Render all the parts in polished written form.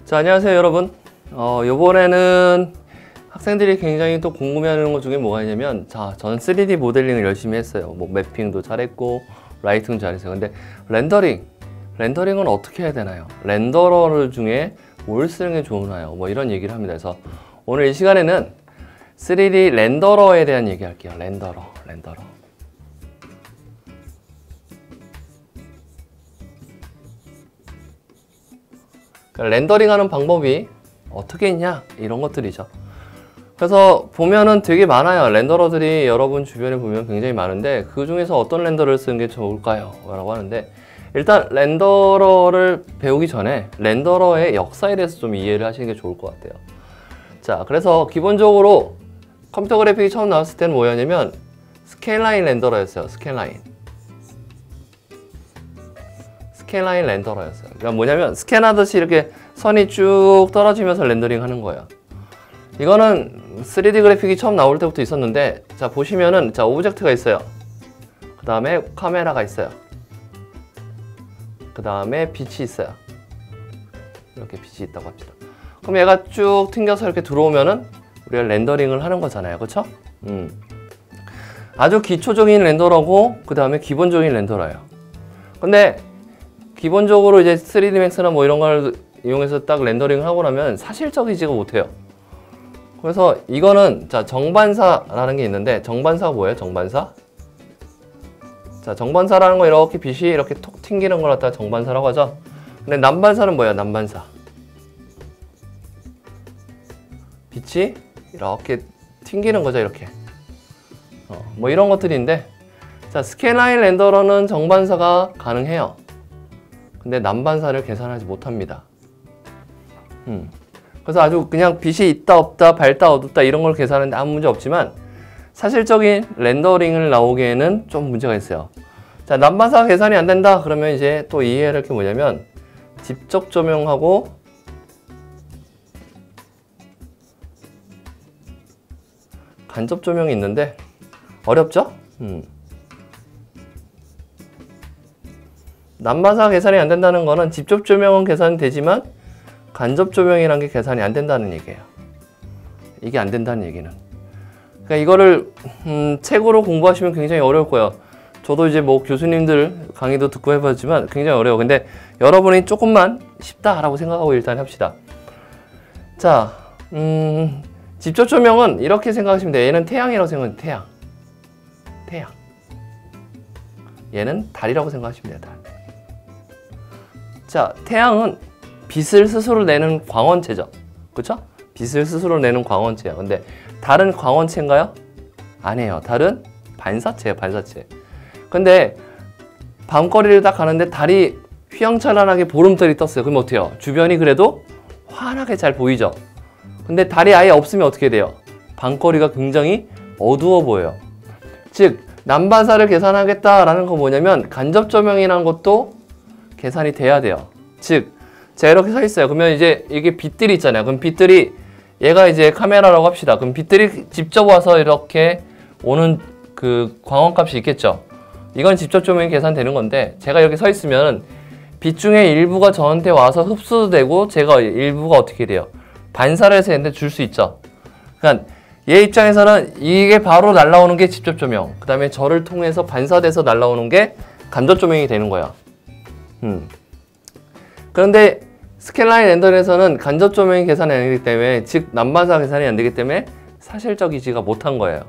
자, 안녕하세요 여러분. 요번에는 학생들이 굉장히 또 궁금해하는 것 중에 뭐가 있냐면, 자, 저는 3D 모델링을 열심히 했어요. 뭐 매핑도 잘했고 라이팅도 잘했어요. 근데 렌더링은 어떻게 해야 되나요? 렌더러 중에 뭘 쓰는 게 좋나요? 뭐 이런 얘기를 합니다. 그래서 오늘 이 시간에는 3D 렌더러에 대한 얘기 할게요. 렌더러. 렌더링 하는 방법이 어떻게 있냐? 이런 것들이죠. 그래서 보면은 되게 많아요. 렌더러들이 여러분 주변에 보면 굉장히 많은데, 그 중에서 어떤 렌더러를 쓰는 게 좋을까요? 라고 하는데, 일단 렌더러를 배우기 전에 렌더러의 역사에 대해서 좀 이해를 하시는 게 좋을 것 같아요. 자, 그래서 기본적으로 컴퓨터 그래픽이 처음 나왔을 때는 뭐였냐면 스케일라인 렌더러였어요. 스케일라인 렌더러였어요. 그러니까 뭐냐면 스캔하듯이 이렇게 선이 쭉 떨어지면서 렌더링 하는 거예요. 이거는 3D 그래픽이 처음 나올 때부터 있었는데, 자 보시면은, 자 오브젝트가 있어요. 그 다음에 카메라가 있어요. 그 다음에 빛이 있어요. 이렇게 빛이 있다고 합시다. 그럼 얘가 쭉 튕겨서 이렇게 들어오면은 우리가 렌더링을 하는 거잖아요. 그쵸? 아주 기초적인 렌더러고, 그 다음에 기본적인 렌더러예요. 근데 기본적으로 이제 3D Max나 뭐 이런 걸 이용해서 딱 렌더링을 하고 나면 사실적이지가 못해요. 그래서 이거는, 자, 정반사라는 게 있는데, 정반사가 뭐예요? 정반사? 자, 정반사라는 거, 이렇게 빛이 이렇게 톡 튕기는 걸 갖다가 정반사라고 하죠. 근데 남반사는 뭐예요? 남반사. 빛이 이렇게 튕기는 거죠, 이렇게. 뭐 이런 것들인데, 자, 스캔라인 렌더러는 정반사가 가능해요. 근데 남반사를 계산하지 못합니다. 그래서 아주 그냥 빛이 있다 없다, 밝다 어둡다 이런 걸 계산하는데 아무 문제 없지만, 사실적인 렌더링을 나오기에는 좀 문제가 있어요. 자, 남반사가 계산이 안 된다 그러면 이제 또 이해해야 할 게 뭐냐면, 직접 조명하고 간접 조명이 있는데 어렵죠? 남반사가 계산이 안 된다는 거는 직접 조명은 계산이 되지만 간접 조명이라는 게 계산이 안 된다는 얘기예요. 이게 안 된다는 얘기는. 그러니까 이거를 책으로 공부하시면 굉장히 어려울 거예요. 저도 이제 뭐 교수님들 강의도 듣고 해봤지만 굉장히 어려워. 근데 여러분이 조금만 쉽다라고 생각하고 일단 합시다. 자, 직접 조명은 이렇게 생각하시면 돼요. 얘는 태양이라고 생각하면 돼요. 태양. 얘는 달이라고 생각하시면 돼요. 달. 자, 태양은 빛을 스스로 내는 광원체죠. 그쵸? 빛을 스스로 내는 광원체예요. 근데 달은 광원체인가요? 아니에요. 달은 반사체예요. 반사체. 근데 밤거리를 딱 가는데 달이 휘황찬란하게 보름달이 떴어요. 그럼 어떻게 해요? 주변이 그래도 환하게 잘 보이죠? 근데 달이 아예 없으면 어떻게 돼요? 밤거리가 굉장히 어두워 보여요. 즉, 남반사를 계산하겠다라는 거 뭐냐면, 간접 조명이라는 것도 계산이 돼야 돼요. 즉, 제가 이렇게 서 있어요. 그러면 이제 이게 빛들이 있잖아요. 그럼 빛들이, 얘가 이제 카메라라고 합시다. 그럼 빛들이 직접 와서 이렇게 오는 그 광원값이 있겠죠. 이건 직접 조명이 계산되는 건데, 제가 이렇게 서 있으면 빛 중에 일부가 저한테 와서 흡수되고, 제가 일부가 어떻게 돼요? 반사를 해서 얘한테 줄 수 있죠. 그러니까 얘 입장에서는 이게 바로 날라오는 게 직접 조명, 그 다음에 저를 통해서 반사돼서 날라오는 게 간접 조명이 되는 거야. 그런데 스캔라인 렌더링에서는 간접 조명이 계산이 안 되기 때문에, 즉 남반사 계산이 안 되기 때문에 사실적이지가 못한 거예요.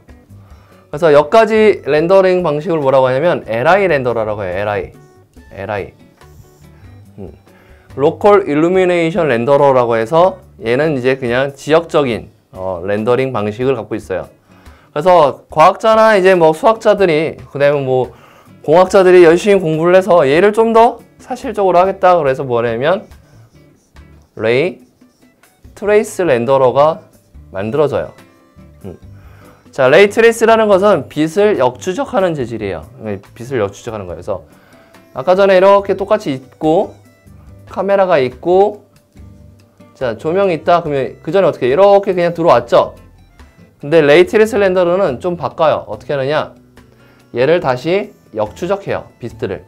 그래서 여기까지 렌더링 방식을 뭐라고 하냐면 LI 렌더러라고 해요. LI. 로컬 일루미네이션 렌더러라고 해서, 얘는 이제 그냥 지역적인 렌더링 방식을 갖고 있어요. 그래서 과학자나 이제 뭐 수학자들이, 그 다음에 뭐 공학자들이 열심히 공부를 해서 얘를 좀 더 사실적으로 하겠다 그래서 뭐냐면 레이 트레이스 렌더러가 만들어져요. 자, 레이 트레이스라는 것은 빛을 역추적하는 재질이에요. 빛을 역추적하는 거예요. 그래서 아까 전에 이렇게 똑같이 있고, 카메라가 있고, 자, 조명이 있다. 그러면 그 전에 어떻게 이렇게 그냥 들어왔죠? 근데 레이 트레이스 렌더러는 좀 바꿔요. 어떻게 하느냐? 얘를 다시 역추적해요. 빛들을.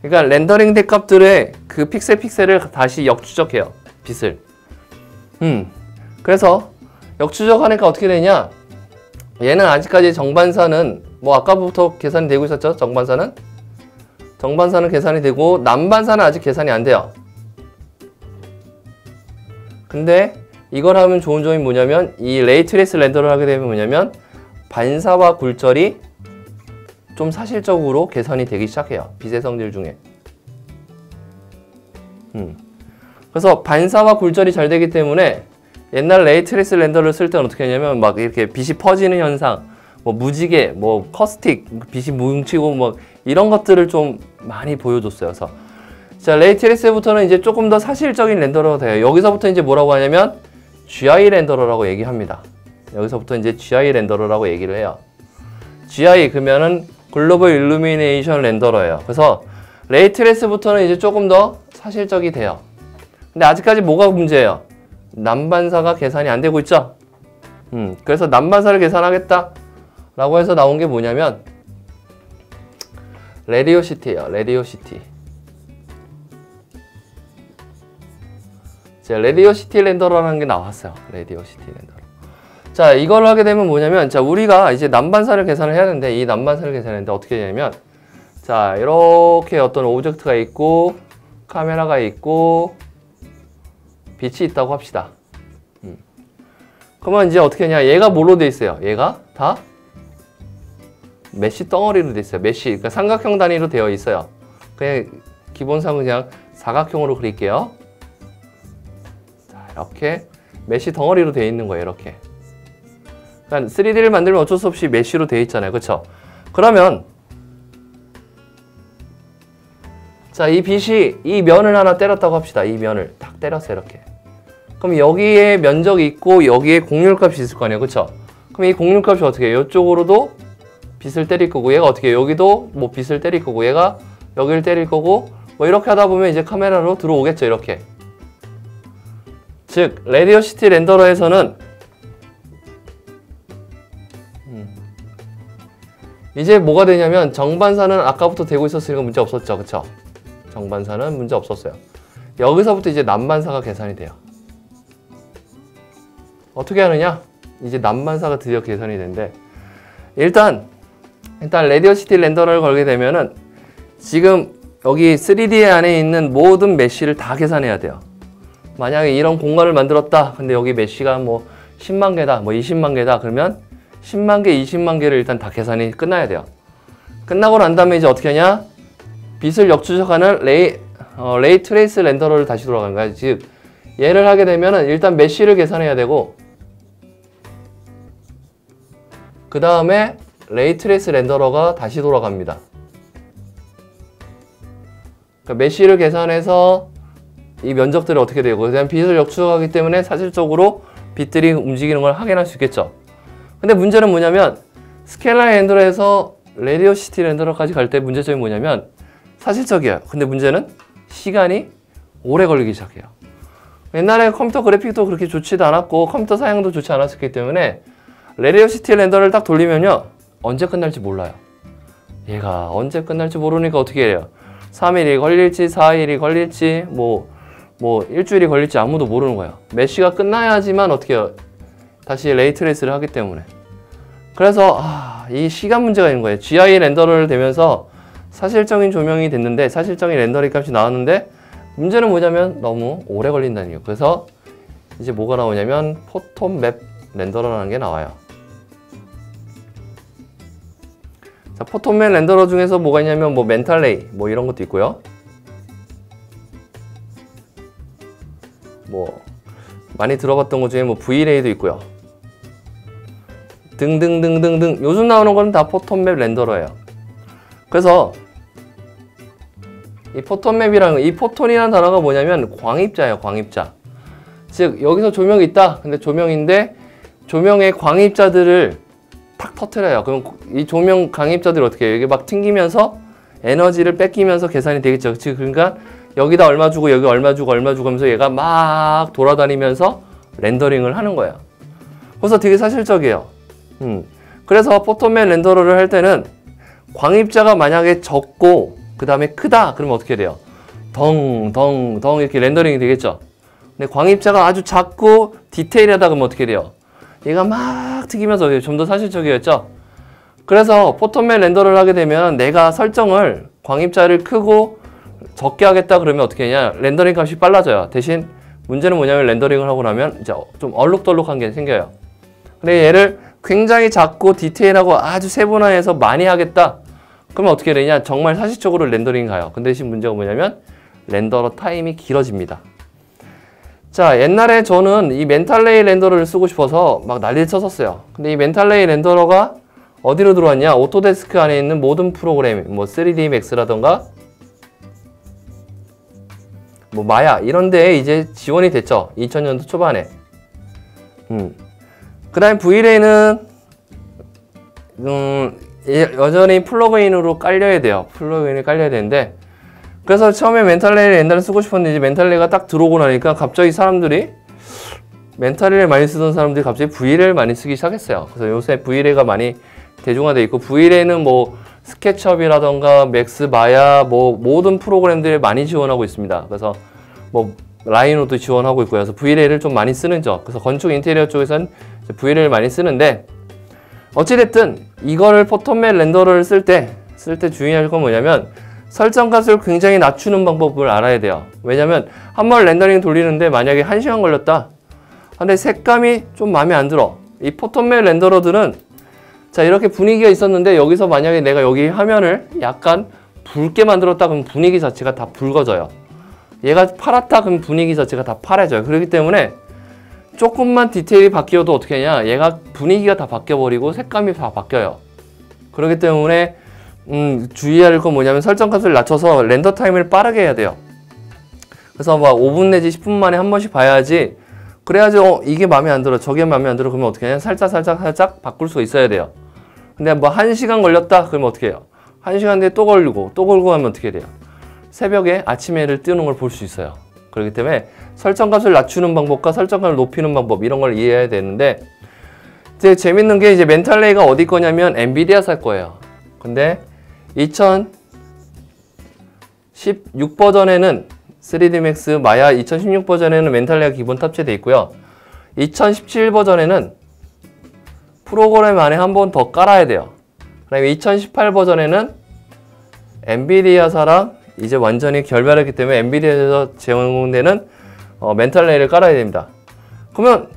그러니까 렌더링 된 값들의 그 픽셀을 다시 역추적해요. 빛을. 그래서 역추적하니까 어떻게 되냐? 얘는 아직까지 정반사는 뭐 아까부터 계산이 되고 있었죠? 정반사는 계산이 되고 남반사는 아직 계산이 안 돼요. 근데 이걸 하면 좋은 점이 뭐냐면 이 레이 트레이스 렌더를 하게 되면 뭐냐면 반사와 굴절이 좀 사실적으로 계산이 되기 시작해요. 빛의 성질 중에. 그래서 반사와 굴절이 잘 되기 때문에 옛날 레이 트레이스 렌더를 쓸 때는 어떻게 하냐면 막 이렇게 빛이 퍼지는 현상, 뭐 무지개, 뭐 커스틱, 빛이 뭉치고 뭐 이런 것들을 좀 많이 보여줬어요. 그래서 자, 레이 트레이스부터는 이제 조금 더 사실적인 렌더러가 돼요. 여기서부터 이제 뭐라고 하냐면 GI 렌더러라고 얘기합니다. 여기서부터 이제 GI 렌더러라고 얘기를 해요. GI 그러면은 글로벌 일루미네이션 렌더러예요. 그래서 레이 트레이스부터는 이제 조금 더 사실적이 돼요. 근데 아직까지 뭐가 문제예요? 남반사가 계산이 안 되고 있죠? 그래서 남반사를 계산하겠다 라고 해서 나온 게 뭐냐면 레디오시티예요. 레디오시티. 자, 레디오시티 렌더러라는 게 나왔어요. 레디오시티 렌더러. 자, 이걸 하게 되면 뭐냐면 자, 우리가 이제 남반사를 계산을 해야 되는데 이 남반사를 계산하는데 어떻게 되냐면 자, 이렇게 어떤 오브젝트가 있고 카메라가 있고 빛이 있다고 합시다. 그러면 이제 어떻게 하냐? 얘가 뭘로 돼 있어요? 얘가 다 메쉬 덩어리로 돼 있어요. 메쉬, 그러니까 삼각형 단위로 되어 있어요. 그냥 기본상은 그냥 사각형으로 그릴게요. 자, 이렇게 메쉬 덩어리로 되어 있는 거예요. 이렇게. 그러니까 3D를 만들면 어쩔 수 없이 메쉬로 되어 있잖아요. 그렇죠? 그러면 자, 이 빛이 이 면을 하나 때렸다고 합시다. 이 면을 딱 때렸어요. 이렇게. 그럼 여기에 면적이 있고 여기에 공률값이 있을 거 아니에요. 그쵸? 그럼 이 공률값이 어떻게 해요? 이쪽으로도 빛을 때릴 거고 얘가 어떻게 해요? 여기도 뭐 빛을 때릴 거고 얘가 여기를 때릴 거고 뭐 이렇게 하다 보면 이제 카메라로 들어오겠죠. 이렇게. 즉 레디오시티 렌더러에서는 이제 뭐가 되냐면 정반사는 아까부터 되고 있었으니까 문제 없었죠. 그쵸? 정반사는 문제 없었어요. 여기서부터 이제 남반사가 계산이 돼요. 어떻게 하느냐? 이제 남반사가 드디어 계산이 되는데 일단 레디오시티 렌더러를 걸게 되면은 지금 여기 3D 안에 있는 모든 메쉬를 다 계산해야 돼요. 만약에 이런 공간을 만들었다. 근데 여기 메쉬가 뭐 10만 개다, 뭐 20만 개다. 그러면 10만 개, 20만 개를 일단 다 계산이 끝나야 돼요. 끝나고 난 다음에 이제 어떻게 하냐? 빛을 역추적하는 레이 트레이스 렌더러를 다시 돌아가는 거야. 즉 얘를 하게 되면은 일단 메쉬를 계산해야 되고 그 다음에 레이 트레이스 렌더러가 다시 돌아갑니다. 그러니까 메쉬를 계산해서 이 면적들이 어떻게 되고 그다음 빛을 역추적하기 때문에 사실적으로 빛들이 움직이는 걸 확인할 수 있겠죠. 근데 문제는 뭐냐면 스케일라 렌더러에서 레디오시티 렌더러까지 갈 때 문제점이 뭐냐면 사실적이에요. 근데 문제는 시간이 오래 걸리기 시작해요. 옛날에 컴퓨터 그래픽도 그렇게 좋지도 않았고 컴퓨터 사양도 좋지 않았기 때문에 레디오시티 렌더를 딱 돌리면요 언제 끝날지 몰라요. 얘가 언제 끝날지 모르니까 어떻게 해요? 3일이 걸릴지 4일이 걸릴지 뭐 일주일이 걸릴지 아무도 모르는 거예요. 메쉬가 끝나야지만 어떻게 해요? 다시 레이 트레이스를 하기 때문에. 그래서 이 시간 문제가 있는 거예요. GI 렌더를 되면서 사실적인 조명이 됐는데 사실적인 렌더링 값이 나왔는데 문제는 뭐냐면 너무 오래 걸린다는 거예요. 그래서 이제 뭐가 나오냐면 포톤 맵 렌더러라는 게 나와요. 자, 포톤 맵 렌더러 중에서 뭐가 있냐면 뭐 멘탈레이 뭐 이런 것도 있고요. 뭐 많이 들어봤던 것 중에 뭐 V레이도 있고요. 등등등등등 요즘 나오는 거는 다 포톤 맵 렌더러예요. 그래서 이 포톤맵이라는 거, 이 포톤이라는 단어가 뭐냐면 광입자예요. 광입자. 즉 여기서 조명이 있다. 근데 조명인데 조명의 광입자들을 탁 터트려요. 그럼 이 조명 광입자들이 어떻게 해요? 여기 막 튕기면서 에너지를 뺏기면서 계산이 되겠죠. 즉 그러니까 여기다 얼마 주고 여기 얼마 주고 얼마 주고 하면서 얘가 막 돌아다니면서 렌더링을 하는 거예요. 그래서 되게 사실적이에요. 그래서 포톤맵 렌더러를 할 때는 광입자가 만약에 적고 그 다음에 크다 그러면 어떻게 돼요? 덩 이렇게 렌더링이 되겠죠. 근데 광입자가 아주 작고 디테일하다 그러면 어떻게 돼요? 얘가 막 튀기면서 좀 더 사실적이었죠? 그래서 포톤맨 렌더를 하게 되면 내가 설정을 광입자를 크고 적게 하겠다 그러면 어떻게 하냐? 렌더링 값이 빨라져요. 대신 문제는 뭐냐면 렌더링을 하고 나면 이제 좀 얼룩덜룩한 게 생겨요. 근데 얘를 굉장히 작고 디테일하고 아주 세분화해서 많이 하겠다. 그러면 어떻게 되냐? 정말 사실적으로 렌더링 가요. 근데 대신 문제가 뭐냐면 렌더러 타임이 길어집니다. 자, 옛날에 저는 이 멘탈레이 렌더러를 쓰고 싶어서 막 난리를 쳤었어요. 근데 이 멘탈레이 렌더러가 어디로 들어왔냐? 오토데스크 안에 있는 모든 프로그램, 뭐 3D Max라던가 뭐 마야 이런 데에 이제 지원이 됐죠. 2000년도 초반에. 그 다음에 V-Ray는 여전히 플러그인으로 깔려야 돼요. 플러그인이 깔려야 되는데, 그래서 처음에 멘탈레이 렌더를 쓰고 싶었는데 이제 멘탈레이가 딱 들어오고 나니까 갑자기 사람들이 멘탈레이를 많이 쓰던 사람들이 갑자기 V-Ray를 많이 쓰기 시작했어요. 그래서 요새 V-Ray가 많이 대중화되어 있고, V-Ray는 뭐 스케치업이라던가 맥스, 마야 뭐 모든 프로그램들이 많이 지원하고 있습니다. 그래서 뭐 라이노도 지원하고 있고요. 그래서 V-Ray를 좀 많이 쓰는 점. 그래서 건축 인테리어 쪽에서는 V-Ray를 많이 쓰는데, 어찌됐든 이거를 포톤맨 렌더를 쓸 때 주의할 건 뭐냐면 설정값을 굉장히 낮추는 방법을 알아야 돼요. 왜냐면 한 번 렌더링 돌리는데 만약에 1시간 걸렸다. 근데 색감이 좀 마음에 안 들어. 이 포톤맨 렌더러들은 자, 이렇게 분위기가 있었는데 여기서 만약에 내가 여기 화면을 약간 붉게 만들었다 그러면 분위기 자체가 다 붉어져요. 얘가 파랗다 그러면 분위기 자체가 다 파래져요. 그렇기 때문에 조금만 디테일이 바뀌어도 어떻게 하냐, 얘가 분위기가 다 바뀌어버리고 색감이 다 바뀌어요. 그렇기 때문에 주의할 건 뭐냐면 설정값을 낮춰서 렌더 타임을 빠르게 해야 돼요. 그래서 막 5분 내지 10분 만에 한 번씩 봐야지. 그래야지 이게 마음에 안 들어, 저게 마음에 안 들어 그러면 어떻게 하냐, 살짝 바꿀 수가 있어야 돼요. 근데 뭐 1시간 걸렸다 그러면 어떻게 해요? 1시간 뒤에 또 걸리고 하면 어떻게 돼요? 새벽에 아침 해를 띄우는 걸 볼 수 있어요. 그렇기 때문에 설정값을 낮추는 방법과 설정값을 높이는 방법, 이런 걸 이해해야 되는데, 이제 재밌는 게 이제 멘탈레이가 어디 거냐면 엔비디아 살 거예요. 근데 2016 버전에는 3D Max 마야 2016 버전에는 멘탈레이가 기본 탑재되어 있고요. 2017 버전에는 프로그램 안에 한 번 더 깔아야 돼요. 그 다음에 2018 버전에는 엔비디아사랑 이제 완전히 결별했기 때문에 엔비디아에서 제공되는 멘탈레이를 깔아야 됩니다. 그러면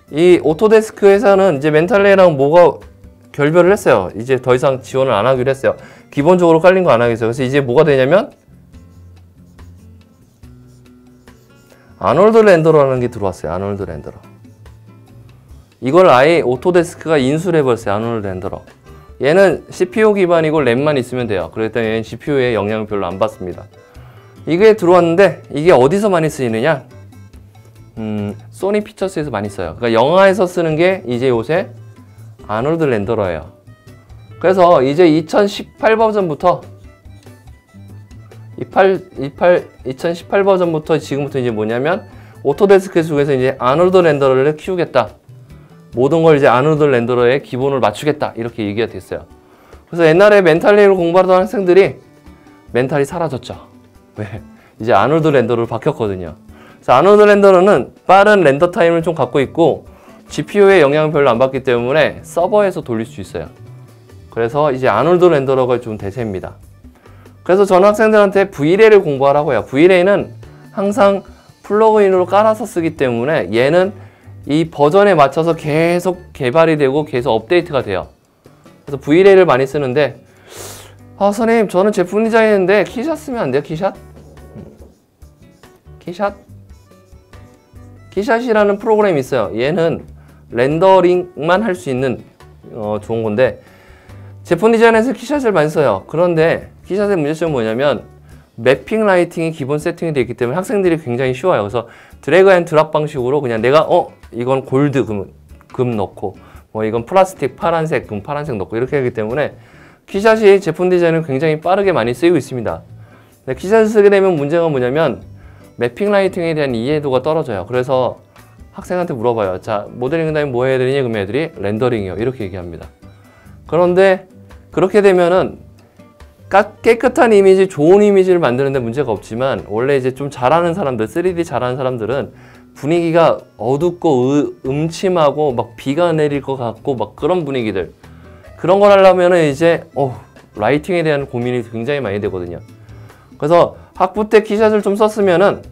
이 오토데스크 회사는 이제 멘탈레이랑 뭐가 결별을 했어요. 이제 더 이상 지원을 안 하기로 했어요. 기본적으로 깔린 거 안 하겠어요. 그래서 이제 뭐가 되냐면 아놀드 렌더러라는 게 들어왔어요. 아놀드 렌더러. 이걸 아예 오토데스크가 인수를 해버렸어요. 아놀드 렌더러. 얘는 CPU 기반이고 램만 있으면 돼요. 그렇기 때문에 얘는 GPU에 영향을 별로 안 받습니다. 이게 들어왔는데 이게 어디서 많이 쓰이느냐? 소니 피처스에서 많이 써요. 그러니까 영화에서 쓰는 게 이제 요새 아놀드 렌더러예요. 그래서 이제 2018 버전부터 2018 버전부터 지금부터 이제 뭐냐면 오토데스크 쪽에서 이제 아놀드 렌더러를 키우겠다. 모든 걸 이제 아놀드 렌더러의 기본을 맞추겠다. 이렇게 얘기가 됐어요. 그래서 옛날에 멘탈레이로 공부하던 학생들이 멘탈이 사라졌죠. 왜? 이제 아놀드 렌더러로 바뀌었거든요. 그래서 아놀드 렌더러는 빠른 렌더 타임을 좀 갖고 있고 GPU에 영향을 별로 안 받기 때문에 서버에서 돌릴 수 있어요. 그래서 이제 아놀드 렌더러가 좀 대세입니다. 그래서 전 학생들한테 V-Ray를 공부하라고 해요. V-Ray는 항상 플러그인으로 깔아서 쓰기 때문에 얘는 이 버전에 맞춰서 계속 개발이 되고 계속 업데이트가 돼요. 그래서 V-Ray를 많이 쓰는데, 선생님 저는 제품 디자인인데 키샷 쓰면 안 돼요? 키샷? 키샷이라는 프로그램이 있어요. 얘는 렌더링만 할 수 있는 좋은 건데, 제품 디자인에서 키샷을 많이 써요. 그런데 키샷의 문제점은 뭐냐면 매핑 라이팅이 기본 세팅이 되어 있기 때문에 학생들이 굉장히 쉬워요. 그래서 드래그 앤 드랍 방식으로 그냥 내가 이건 골드 금 넣고, 뭐 이건 플라스틱 파란색 금 파란색 넣고 이렇게 하기 때문에 키샷이 제품 디자인은 굉장히 빠르게 많이 쓰이고 있습니다. 근데 키샷을 쓰게 되면 문제가 뭐냐면 매핑 라이팅에 대한 이해도가 떨어져요. 그래서 학생한테 물어봐요. 자, 모델링 그 다음에 뭐 해야 되느냐? 그러면 애들이 렌더링이요. 이렇게 얘기합니다. 그런데 그렇게 되면은 깨끗한 이미지, 좋은 이미지를 만드는데 문제가 없지만 원래 이제 좀 잘하는 사람들, 3D 잘하는 사람들은 분위기가 어둡고 음침하고 막 비가 내릴 것 같고 막 그런 분위기들, 그런 걸 하려면은 이제 라이팅에 대한 고민이 굉장히 많이 되거든요. 그래서 학부 때 키샷을 좀 썼으면은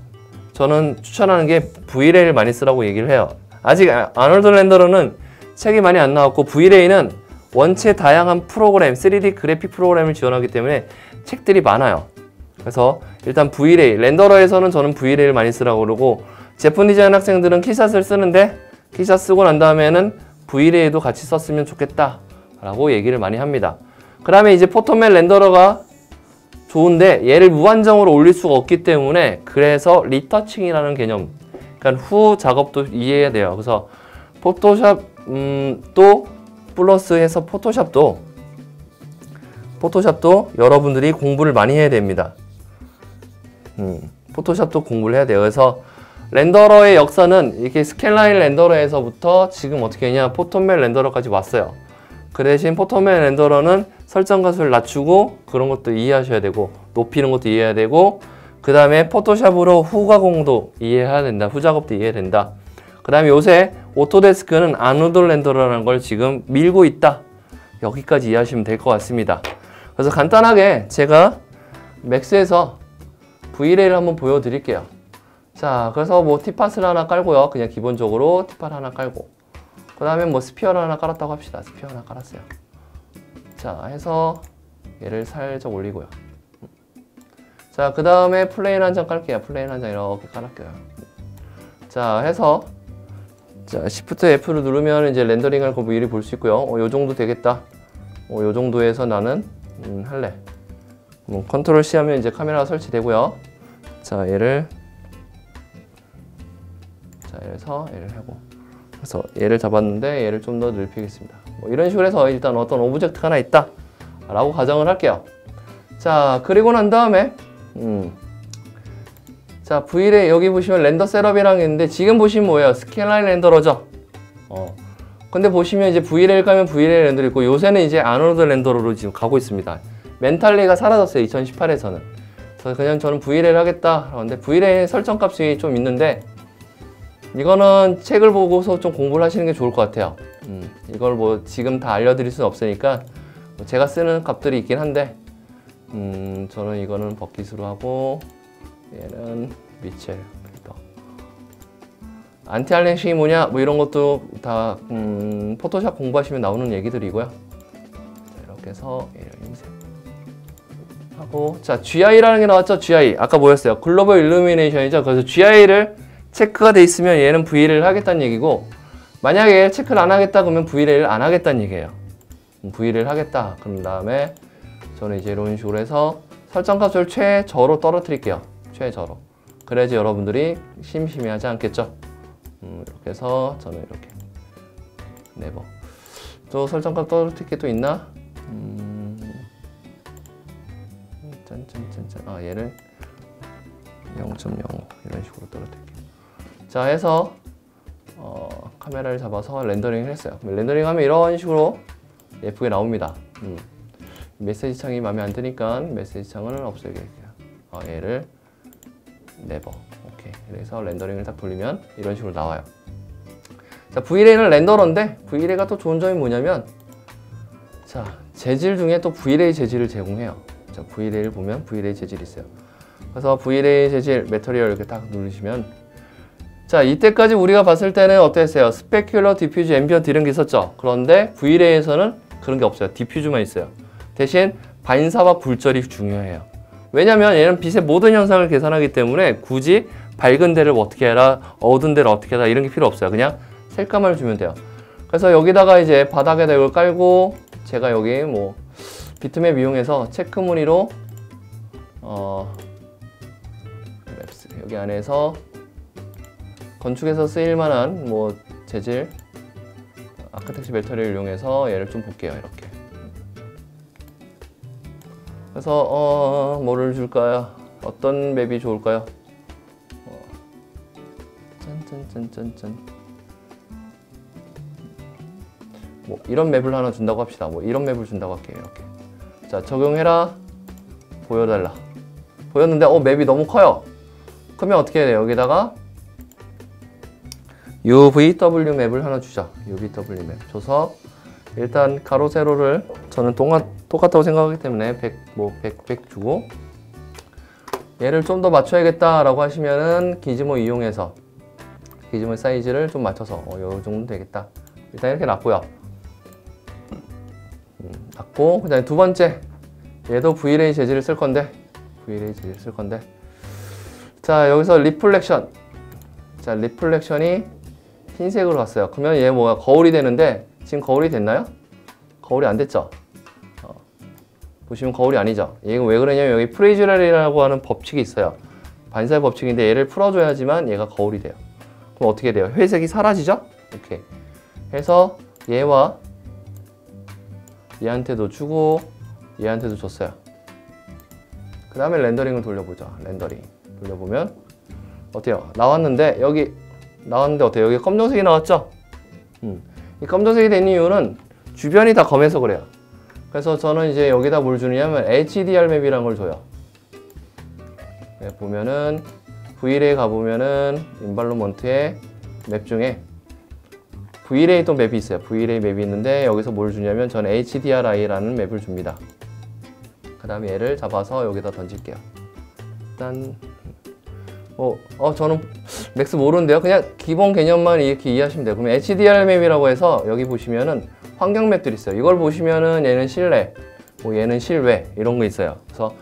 저는 추천하는 게 V-Ray를 많이 쓰라고 얘기를 해요. 아직 아놀드 렌더러는 책이 많이 안 나왔고 V-Ray는 원체 다양한 프로그램, 3D 그래픽 프로그램을 지원하기 때문에 책들이 많아요. 그래서 일단 V-Ray, 렌더러에서는 저는 V-Ray를 많이 쓰라고 그러고, 제품 디자인 학생들은 키샷을 쓰는데 키샷 쓰고 난 다음에는 V-Ray도 같이 썼으면 좋겠다 라고 얘기를 많이 합니다. 그 다음에 이제 포토맨 렌더러가 좋은데 얘를 무한정으로 올릴 수가 없기 때문에, 그래서 리터칭이라는 개념, 그러니까 후 작업도 이해해야 돼요. 그래서 포토샵 또 플러스해서 포토샵도 여러분들이 공부를 많이 해야 됩니다. 포토샵도 공부를 해야 돼요. 그래서 렌더러의 역사는 이렇게 스캔라인 렌더러에서부터 지금 어떻게 했냐, 포토맨 렌더러까지 왔어요. 그 대신 포토맨 렌더러는 설정 가수를 낮추고 그런 것도 이해하셔야 되고, 높이는 것도 이해해야 되고, 그 다음에 포토샵으로 후가공도 이해해야 된다. 후작업도 이해해야 된다. 그 다음에 요새 오토데스크는 아놀드 렌더러라는 걸 지금 밀고 있다. 여기까지 이해하시면 될 것 같습니다. 그래서 간단하게 제가 맥스에서 V-Ray를 한번 보여드릴게요. 자, 그래서 뭐 티팟을 하나 깔고요. 그냥 기본적으로 티팟 하나 깔고, 그 다음에 뭐 스피어를 하나 깔았다고 합시다. 스피어 하나 깔았어요. 자, 해서 얘를 살짝 올리고요. 자, 그 다음에 플레인 한 장 깔게요. 플레인 한 장 이렇게 깔았고요. 자, 해서 자, Shift F를 누르면 이제 렌더링을 그 미리 볼 수 있고요. 요 정도 되겠다. 요 정도에서 나는 할래. 컨트롤 C 하면 이제 카메라가 설치되고요. 자, 얘를 하고, 그래서 얘를 잡았는데 얘를 좀 더 넓히겠습니다. 뭐 이런 식으로 해서 일단 어떤 오브젝트가 하나 있다 라고 가정을 할게요. 자, 그리고 난 다음에 자, V-Ray 여기 보시면 렌더 셋업이라는 게 있는데, 지금 보시면 뭐예요? 스캔라인 렌더러죠. 근데 보시면 이제 V-Ray를 까면 V-Ray 렌더러 있고, 요새는 이제 아놀드 렌더러로 지금 가고 있습니다. 멘탈리가 사라졌어요, 2018에서는. 그래서 그냥 저는 V-Ray를 하겠다. 그런데 V-Ray 설정 값이 좀 있는데, 이거는 책을 보고서 좀 공부를 하시는 게 좋을 것 같아요. 이걸 뭐 지금 다 알려드릴 수는 없으니까 제가 쓰는 값들이 있긴 한데, 저는 이거는 버킷으로 하고, 얘는 미첼 필터. 안티 알랭싱이 뭐냐, 뭐 이런 것도 다 포토샵 공부하시면 나오는 얘기들이고요. 자, 이렇게 해서 얘를 인쇄하고, 자, GI라는 게 나왔죠. GI 아까 뭐였어요? 글로벌 일루미네이션이죠. 그래서 GI를 체크가 돼 있으면 얘는 V-Ray를 하겠다는 얘기고, 만약에 체크를 안 하겠다 그러면 V-Ray를 안 하겠다는 얘기예요. V-Ray를 하겠다. 그런 다음에 저는 이제 이런 식으로 해서 설정 값을 최저로 떨어뜨릴게요. 최저로. 그래야지 여러분들이 심심해하지 않겠죠. 이렇게 해서 저는 이렇게 네버. 또 설정 값 떨어뜨릴 게 또 있나? 짠짠짠짠. 아, 얘를 0.05 이런 식으로 떨어뜨릴게요. 자, 해서 카메라를 잡아서 렌더링을 했어요. 렌더링 하면 이런 식으로 예쁘게 나옵니다. 메시지 창이 마음에 안 드니까 메시지 창을 없애게요. 얘를 네버. 오케이. 그래서 렌더링을 딱 돌리면 이런 식으로 나와요. 자, V-Ray는 렌더러인데, V-Ray가 또 좋은 점이 뭐냐면, 자, 재질 중에 또 V-Ray 재질을 제공해요. 자, V-Ray를 보면 V-Ray 재질이 있어요. 그래서 V-Ray 재질 매터리얼 이렇게 딱 누르시면, 자, 이때까지 우리가 봤을 때는 어땠어요? 스페큘러, 디퓨즈, 앰비언트 이런 게 있었죠. 그런데 V-Ray에서는 그런 게 없어요. 디퓨즈만 있어요. 대신 반사와 굴절이 중요해요. 왜냐면 얘는 빛의 모든 현상을 계산하기 때문에 굳이 밝은 데를 어떻게 해라, 어두운 데를 어떻게 해라 이런 게 필요 없어요. 그냥 색감을 주면 돼요. 그래서 여기다가 이제 바닥에다 이걸 깔고, 제가 여기 뭐 비트맵 이용해서 체크 무늬로 여기 안에서 건축에서 쓰일 만한 뭐 재질, 아크텍처 매터리를 이용해서 얘를 좀 볼게요. 이렇게. 그래서 뭐를 줄까요? 어떤 맵이 좋을까요? 짠짠짠짠짠. 뭐 이런 맵을 하나 준다고 합시다. 뭐 이런 맵을 준다고 할게요. 이렇게. 자, 적용해라. 보여달라. 보였는데 맵이 너무 커요. 그러면 어떻게 해야 돼요? 여기다가 UVW 맵을 하나 주자. UVW 맵 줘서 일단 가로 세로를 저는 똑같다고 생각하기 때문에 100 주고, 얘를 좀 더 맞춰야겠다 라고 하시면은 기즈모 이용해서 기즈모 사이즈를 좀 맞춰서 요 정도 되겠다. 일단 이렇게 놨고요. 놨고, 그 다음에 두 번째, 얘도 V-ray 재질을 쓸 건데, 자, 여기서 리플렉션. 자, 리플렉션이 흰색으로 갔어요. 그러면 얘 뭐야? 거울이 되는데, 지금 거울이 됐나요? 거울이 안 됐죠? 보시면 거울이 아니죠? 얘가 왜 그러냐면 여기 프레이즈랄이라고 하는 법칙이 있어요. 반사의 법칙인데 얘를 풀어줘야지만 얘가 거울이 돼요. 그럼 어떻게 돼요? 회색이 사라지죠? 이렇게 해서 얘와 얘한테도 주고 얘한테도 줬어요. 그 다음에 렌더링을 돌려보죠. 렌더링 돌려보면 어때요? 나왔는데 어때요? 여기 검정색이 나왔죠? 이 검정색이 된 이유는 주변이 다 검해서 그래요. 그래서 저는 이제 여기다 뭘 주느냐면 HDR 맵이라는 걸 줘요. 네, 보면은 V-ray 가보면은 인발로먼트의 맵 중에 V-ray 또 맵이 있어요. V-ray 맵이 있는데 여기서 뭘 주냐면 저는 HDRI라는 맵을 줍니다. 그 다음에 얘를 잡아서 여기다 던질게요. 일단 저는 맥스 모르는데요. 그냥 기본 개념만 이렇게 이해하시면 돼요. 그러면 HDR 맵이라고 해서 여기 보시면은 환경 맵들이 있어요. 이걸 보시면은 얘는 실내, 얘는 실외 이런 거 있어요. 그래서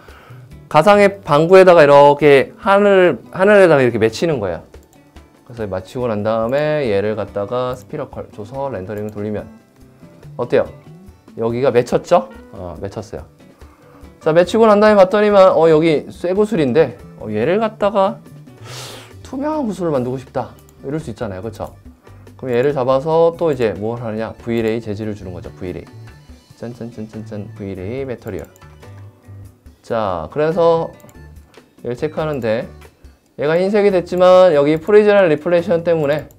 가상의 방구에다가 이렇게 하늘에다가 이렇게 맺히는 거예요. 그래서 맞추고 난 다음에 얘를 갖다가 스피러컬 줘서 렌더링을 돌리면 어때요? 여기가 맺혔죠? 맺혔어요. 자, 맺히고 난 다음에 봤더니만 여기 쇠 구슬인데 얘를 갖다가 투명한 구슬을 만들고 싶다. 이럴 수 있잖아요. 그렇죠? 그럼 얘를 잡아서 또 이제 뭘 하느냐? V-ray 재질을 주는 거죠. V-ray. 짠짠짠짠짠 V-ray 매터리얼. 자, 그래서 얘를 체크하는데 얘가 흰색이 됐지만 여기 프리즈랄 리플렉션 때문에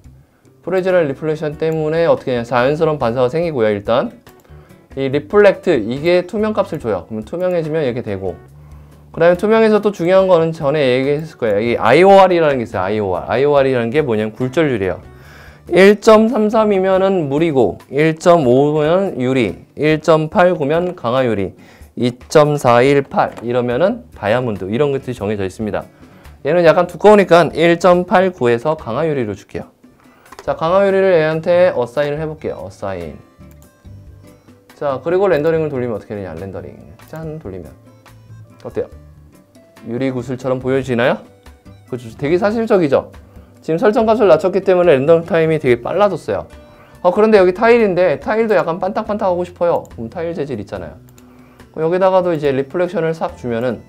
어떻게 하냐? 자연스러운 반사가 생기고요. 일단 이 리플렉트 이게 투명 값을 줘요. 그러면 투명해지면 이렇게 되고, 그 다음에 투명해서 또 중요한 거는 전에 얘기했을 거예요. 이 IOR이라는 게 있어요. IOR이라는 게 뭐냐면 굴절률이에요. 1.33이면은 물이고, 1.5면 유리, 1.89면 강화유리, 2.418 이러면은 다이아몬드, 이런 것들이 정해져 있습니다. 얘는 약간 두꺼우니까 1.89에서 강화유리로 줄게요. 자, 강화유리를 얘한테 어사인을 해볼게요. 어사인. 자, 그리고 렌더링을 돌리면 어떻게 되냐? 렌더링 짠 돌리면 어때요? 유리 구슬처럼 보여지나요? 그렇죠. 되게 사실적이죠? 지금 설정값을 낮췄기 때문에 렌더 타임이 되게 빨라졌어요. 그런데 여기 타일인데 타일도 약간 반딱반딱하고 싶어요. 그럼 타일 재질 있잖아요. 여기다가도 이제 리플렉션을 싹 주면은,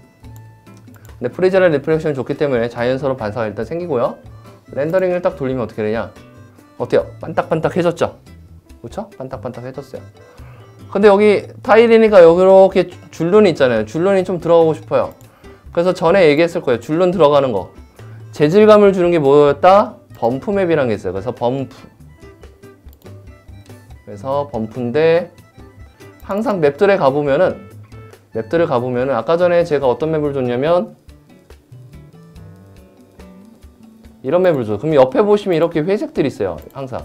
근데 프리즈랄 리플렉션을 줬기 때문에 자연스러운 반사가 일단 생기고요. 렌더링을 딱 돌리면 어떻게 되냐? 어때요? 반딱반딱해졌죠? 그렇죠? 반딱반딱해졌어요. 근데 여기 타일이니까 여기 이렇게 줄눈이 있잖아요. 줄눈이 좀 들어가고 싶어요. 그래서 전에 얘기했을 거예요. 줄눈 들어가는 거. 재질감을 주는 게 뭐였다? 범프 맵이라는 게 있어요. 그래서 범프인데 항상 맵들을 가보면은 아까 전에 제가 어떤 맵을 줬냐면 이런 맵을 줘. 그럼 옆에 보시면 이렇게 회색들이 있어요. 항상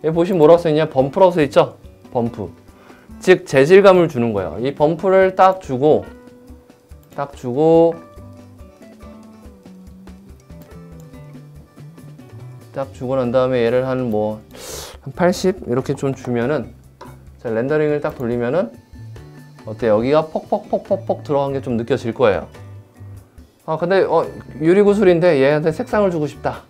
여기 보시면 뭐라고 써있냐? 범프라고 써있죠? 범프. 즉 재질감을 주는 거예요. 이 범프를 딱 주고 난 다음에 얘를 한 80 이렇게 좀 주면은, 자, 렌더링을 딱 돌리면은 어때? 여기가 퍽퍽퍽퍽퍽 들어간 게 좀 느껴질 거예요. 근데 유리구슬인데 얘한테 색상을 주고 싶다.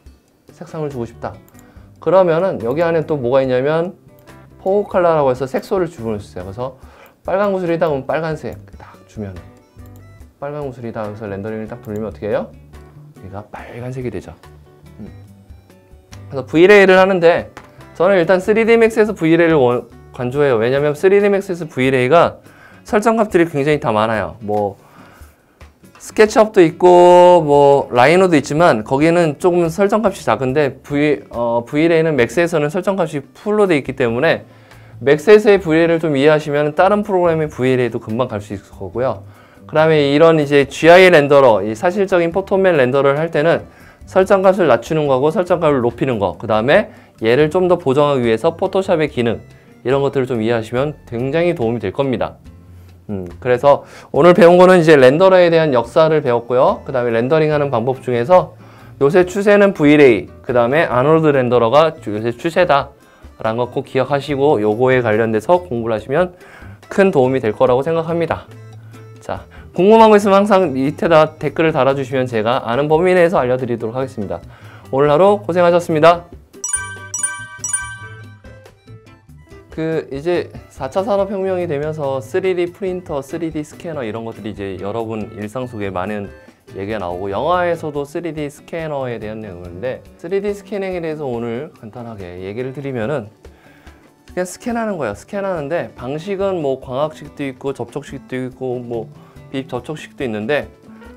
그러면은 여기 안에 또 뭐가 있냐면 포우 컬러라고 해서 색소를 주문할 수 있어요. 그래서 빨간 구슬이다 그러면 빨간색 딱 주면, 빨간 구슬이다 그래서 렌더링을 딱 돌리면 어떻게 해요? 얘가 빨간색이 되죠. 그래서 V-ray를 하는데 저는 일단 3D Max에서 V-ray를 간주해요. 왜냐면 3D Max에서 V-ray가 설정값들이 굉장히 다 많아요. 스케치업도 있고 라이노도 있지만 거기는 조금 설정값이 작은데 V-ray는 맥스에서는 설정값이 풀로 돼 있기 때문에 맥스에서의 V-ray를 좀 이해하시면 다른 프로그램의 V-ray도 금방 갈 수 있을 거고요. 그 다음에 이런 이제 GI 렌더러, 이 사실적인 포토맵 렌더를 할 때는 설정값을 낮추는 거고 설정값을 높이는 거, 그 다음에 얘를 좀 더 보정하기 위해서 포토샵의 기능, 이런 것들을 좀 이해하시면 굉장히 도움이 될 겁니다. 그래서 오늘 배운 거는 이제 렌더러에 대한 역사를 배웠고요. 그 다음에 렌더링하는 방법 중에서 요새 추세는 V-Ray, 그 다음에 아놀드 렌더러가 요새 추세다 라는 거 꼭 기억하시고 요거에 관련돼서 공부를 하시면 큰 도움이 될 거라고 생각합니다. 자, 궁금한 거 있으면 항상 밑에다 댓글을 달아주시면 제가 아는 범위 내에서 알려드리도록 하겠습니다. 오늘 하루 고생하셨습니다. 이제 4차 산업혁명이 되면서 3D 프린터, 3D 스캐너 이런 것들이 이제 여러분 일상 속에 많은 얘기가 나오고 영화에서도 3D 스캐너에 대한 내용인데 3D 스캐닝에 대해서 오늘 간단하게 얘기를 드리면은 그냥 스캔하는 거예요. 스캔하는데 방식은 뭐 광학식도 있고 접촉식도 있고 뭐 비접촉식도 있는데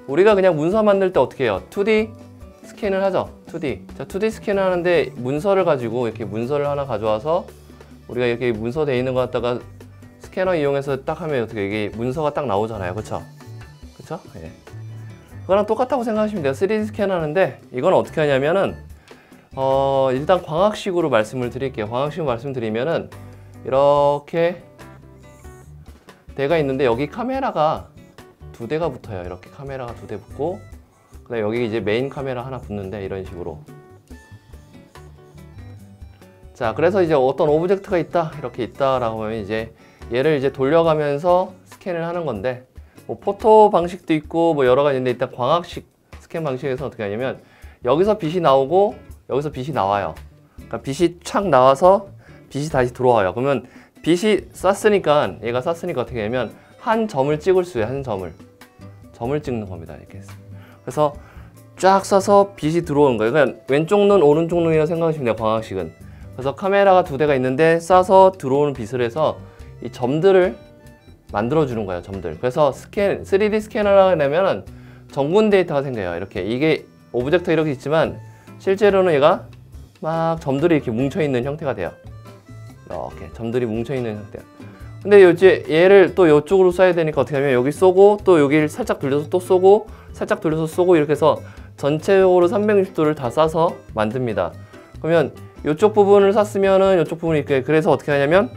우리가 그냥 문서 만들 때 어떻게 해요? 2D 스캔을 하죠. 2D. 자, 2D 스캔을 하는데 문서를 가지고 이렇게 문서를 하나 가져와서 우리가 이렇게 문서 돼 있는 거 갖다가 스캐너 이용해서 딱 하면 어떻게 이게 문서가 딱 나오잖아요. 그쵸? 그쵸? 예. 그거랑 똑같다고 생각하시면 돼요. 3D 스캔 하는데 이건 어떻게 하냐면은 일단 광학식으로 말씀을 드릴게요. 광학식으로 말씀드리면은 이렇게 대가 있는데 여기 카메라가 2대가 붙어요. 이렇게 카메라가 2대 붙고 그다음에 여기 이제 메인 카메라 하나 붙는데 이런 식으로. 자, 그래서 이제 어떤 오브젝트가 있다, 이렇게 있다라고 하면 이제 얘를 이제 돌려가면서 스캔을 하는 건데, 뭐 포토 방식도 있고 뭐 여러 가지인데 일단 광학식 스캔 방식에서 어떻게 하냐면 여기서 빛이 나오고 여기서 빛이 나와요. 그러니까 빛이 착 나와서 빛이 다시 들어와요. 그러면 빛이 쐈으니까 얘가 쐈으니까 어떻게 하냐면 한 점을 찍을 수 있어요. 한 점을 찍는 겁니다. 이렇게. 그래서 쫙 쏴서 빛이 들어오는 거예요. 그러니까 왼쪽 눈, 오른쪽 눈이라고 생각하시면 돼요. 광학식은. 그래서 카메라가 2대가 있는데 쏴서 들어오는 빛을 해서 이 점들을 만들어 주는 거예요. 점들. 그래서 3D 스캐너를 하려면 정군 데이터가 생겨요. 이렇게 이게 오브젝트가 이렇게 있지만 실제로는 얘가 막 점들이 이렇게 뭉쳐 있는 형태가 돼요. 이렇게 점들이 뭉쳐 있는 형태야. 근데 이제 얘를 또 이쪽으로 쏴야 되니까 어떻게 하면 여기 쏘고 또 여기를 살짝 돌려서 또 쏘고 살짝 돌려서 쏘고 이렇게 해서 전체적으로 360도를 다 쏴서 만듭니다. 그러면 이쪽 부분을 쐈으면은 이쪽 부분이 이렇게, 그래서 어떻게 하냐면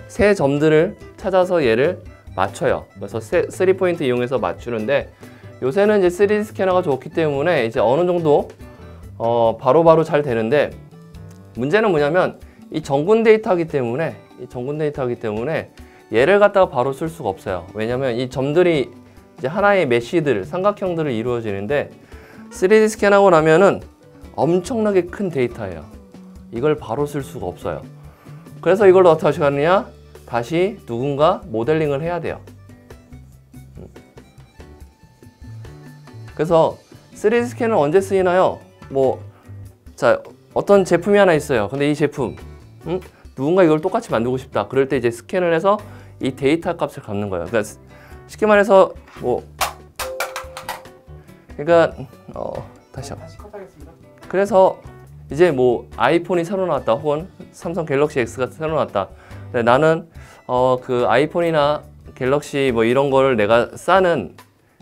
세 점들을 찾아서 얘를 맞춰요. 그래서 3포인트 이용해서 맞추는데 요새는 이제 3D 스캐너가 좋기 때문에 이제 어느 정도 바로바로 잘 되는데 문제는 뭐냐면 이 정군 데이터이기 때문에 얘를 갖다가 바로 쓸 수가 없어요. 왜냐면 이 점들이 이제 하나의 메쉬들, 삼각형들을 이루어지는데 3D 스캔하고 나면은 엄청나게 큰 데이터예요. 이걸 바로 쓸 수가 없어요. 그래서 이걸 어떻게 하느냐? 다시 누군가 모델링을 해야 돼요. 그래서 3D 스캔은 언제 쓰이나요? 자, 어떤 제품이 하나 있어요. 근데 이 제품, 누군가 이걸 똑같이 만들고 싶다. 그럴 때 이제 스캔을 해서 이 데이터 값을 갖는 거예요. 그러니까 쉽게 말해서 다시 컷하겠습니다. 그래서 이제 아이폰이 새로 나왔다, 혹은 삼성 갤럭시 X가 새로 나왔다. 근데 나는 그 아이폰이나 갤럭시 이런 거를 내가 싸는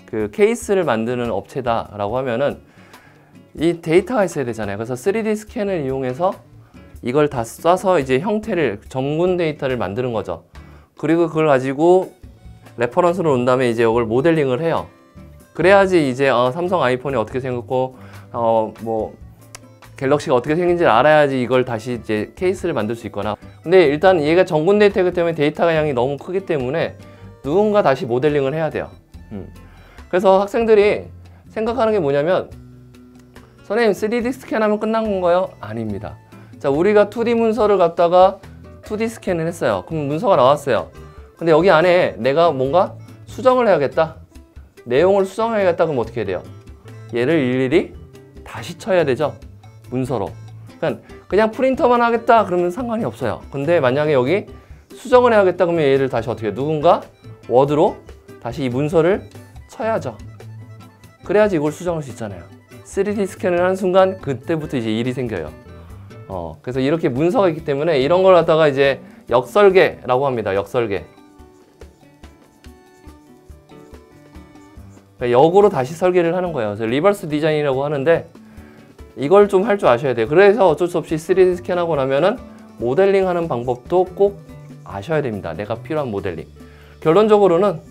그 케이스를 만드는 업체다라고 하면은 이 데이터가 있어야 되잖아요. 그래서 3D 스캔을 이용해서 이걸 다 쏴서 이제 형태를, 정군 데이터를 만드는 거죠. 그리고 그걸 가지고 레퍼런스로 놓은 다음에 이제 이걸 모델링을 해요. 그래야지 이제 삼성 아이폰이 어떻게 생겼고 갤럭시가 어떻게 생긴지 알아야지 이걸 다시 이제 케이스를 만들 수 있거나. 근데 일단 얘가 정군 데이터이기 때문에 데이터가 양이 너무 크기 때문에 누군가 다시 모델링을 해야 돼요. 그래서 학생들이 생각하는 게 뭐냐면, 선생님 3D 스캔하면 끝난 건가요? 아닙니다. 자, 우리가 2D 문서를 갖다가 2D 스캔을 했어요. 그럼 문서가 나왔어요. 근데 여기 안에 내가 뭔가 수정을 해야겠다, 내용을 수정해야겠다. 그럼 어떻게 해야 돼요? 얘를 일일이 다시 쳐야 되죠, 문서로. 그냥 프린터만 하겠다 그러면 상관이 없어요. 근데 만약에 여기 수정을 해야겠다 그러면 얘를 다시 어떻게 해요? 누군가 워드로 다시 이 문서를 쳐야죠. 그래야지 이걸 수정할 수 있잖아요. 3D 스캔을 하는 순간 그때부터 이제 일이 생겨요. 그래서 이렇게 문서가 있기 때문에 이런 걸 갖다가 이제 역설계라고 합니다. 역설계. 그러니까 역으로 다시 설계를 하는 거예요. 그래서 리버스 디자인이라고 하는데 이걸 좀 할 줄 아셔야 돼요. 그래서 어쩔 수 없이 3D 스캔하고 나면은 모델링 하는 방법도 꼭 아셔야 됩니다. 내가 필요한 모델링. 결론적으로는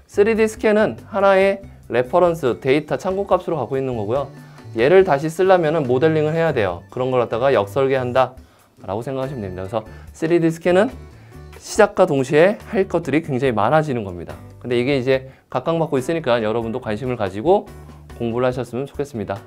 3D 스캔은 하나의 레퍼런스, 데이터 참고값으로 갖고 있는 거고요. 얘를 다시 쓰려면 모델링을 해야 돼요. 그런 걸 갖다가 역설계한다 라고 생각하시면 됩니다. 그래서 3D 스캔은 시작과 동시에 할 것들이 굉장히 많아지는 겁니다. 근데 이게 이제 각광받고 있으니까 여러분도 관심을 가지고 공부를 하셨으면 좋겠습니다.